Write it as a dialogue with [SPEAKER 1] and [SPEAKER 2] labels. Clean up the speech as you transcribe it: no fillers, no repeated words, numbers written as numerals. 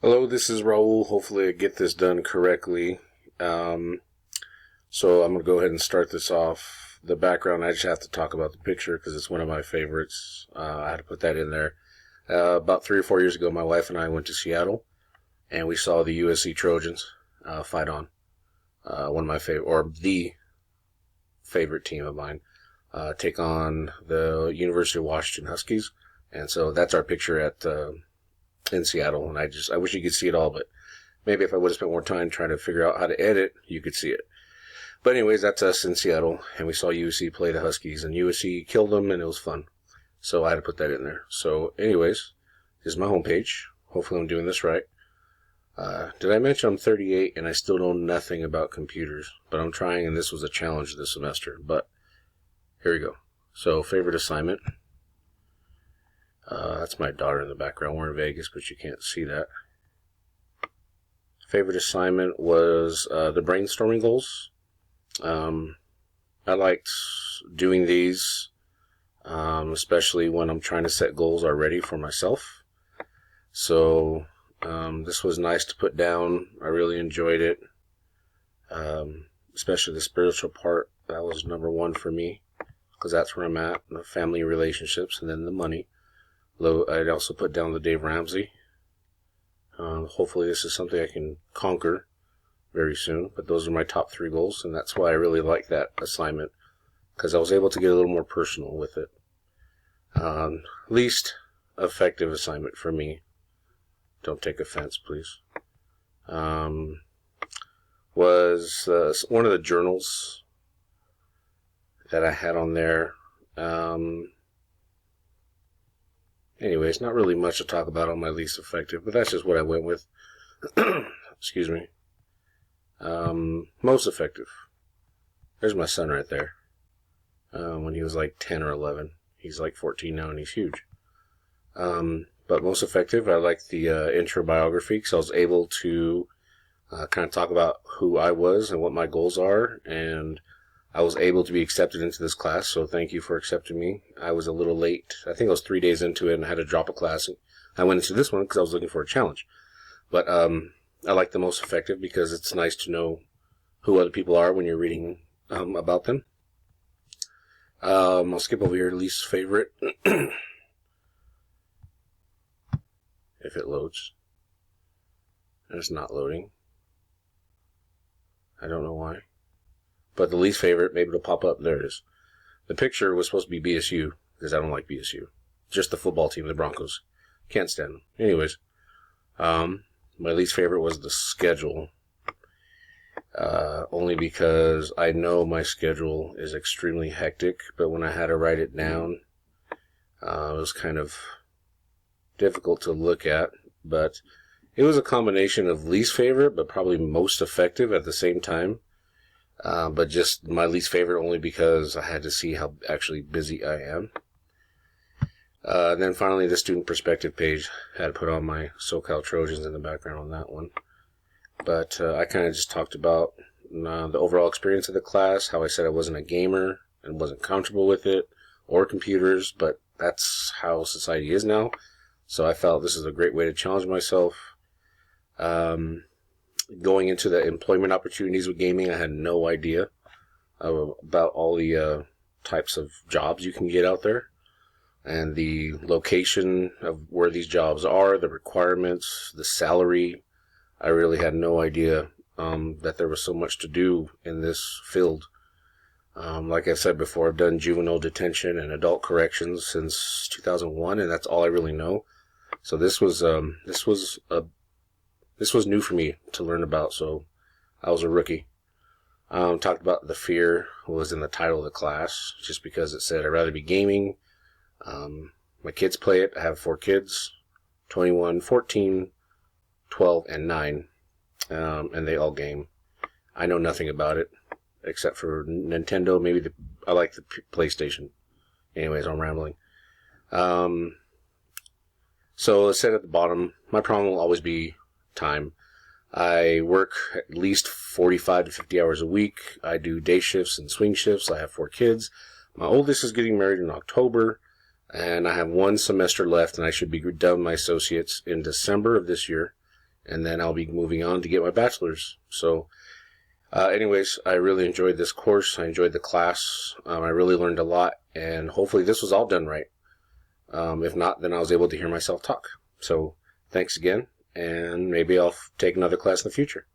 [SPEAKER 1] Hello, this is Raul. Hopefully I get this done correctly. So I'm going to go ahead and start this off. The background, I just have to talk about the picture because it's one of my favorites. I had to put that in there. About 3 or 4 years ago, my wife and I went to Seattle, and we saw the USC Trojans fight on. One of my favorite, or the favorite team of mine, take on the University of Washington Huskies. And so that's our picture at in Seattle, and I wish you could see it all, but maybe if I would have spent more time trying to figure out how to edit, you could see it. But anyways, that's us in Seattle, and we saw USC play the Huskies, and USC killed them, and it was fun. So I had to put that in there. So anyways, this is my homepage. Hopefully I'm doing this right. Did I mention I'm 38 and I still know nothing about computers? But I'm trying, and this was a challenge this semester. But here we go. So favorite assignment. That's my daughter in the background. We're in Vegas, but you can't see that. Favorite assignment was the brainstorming goals. I liked doing these, especially when I'm trying to set goals already for myself. So this was nice to put down. I really enjoyed it, especially the spiritual part. That was number one for me because that's where I'm at, the family relationships, and then the money. I'd also put down the Dave Ramsey. Hopefully this is something I can conquer very soon, but those are my top 3 goals, and that's why I really like that assignment, because I was able to get a little more personal with it. Least effective assignment for me, don't take offense, please, was one of the journals that I had on there. Anyways, not really much to talk about on my least effective, but that's just what I went with. Excuse me. Most effective. There's my son right there. When he was like 10 or 11. He's like 14 now and he's huge. But most effective, I like the intro biography because I was able to kind of talk about who I was and what my goals are, and I was able to be accepted into this class, so thank you for accepting me. I was a little late. I think I was 3 days into it and I had to drop a class. I went into this one because I was looking for a challenge. But I like the most effective because it's nice to know who other people are when you're reading about them. I'll skip over here, least favorite. If it loads. And it's not loading. I don't know why. But the least favorite, maybe it'll pop up. There it is. The picture was supposed to be BSU, because I don't like BSU. Just the football team, the Broncos. Can't stand them. Anyways, my least favorite was the schedule. Only because I know my schedule is extremely hectic, but when I had to write it down, it was kind of difficult to look at. But it was a combination of least favorite, but probably most effective at the same time. But just my least favorite only because I had to see how actually busy I am. And then finally, the student perspective page. I had to put on my SoCal Trojans in the background on that one. But I kind of just talked about the overall experience of the class, how I said I wasn't a gamer and wasn't comfortable with it or computers, but that's how society is now. So I felt this is a great way to challenge myself. Going into the employment opportunities with gaming, I had no idea about all the types of jobs you can get out there and the location of where these jobs are, the requirements, the salary. I really had no idea that there was so much to do in this field. Like I said before, I've done juvenile detention and adult corrections since 2001, and that's all I really know. So this was new for me to learn about, so I was a rookie. Talked about the fear was in the title of the class, just because it said I'd rather be gaming. My kids play it. I have 4 kids, 21, 14, 12, and 9, and they all game. I know nothing about it, except for Nintendo. Maybe I like the PlayStation. Anyways, I'm rambling. So it said at the bottom, my problem will always be time. I work at least 45 to 50 hours a week. I do day shifts and swing shifts. I have 4 kids. My oldest is getting married in October, and I have 1 semester left, and I should be done with my associates in December of this year. and then I'll be moving on to get my bachelor's. So, anyways, I really enjoyed this course. I enjoyed the class. I really learned a lot, and hopefully this was all done right. If not, then I was able to hear myself talk. So, thanks again, and maybe I'll take another class in the future.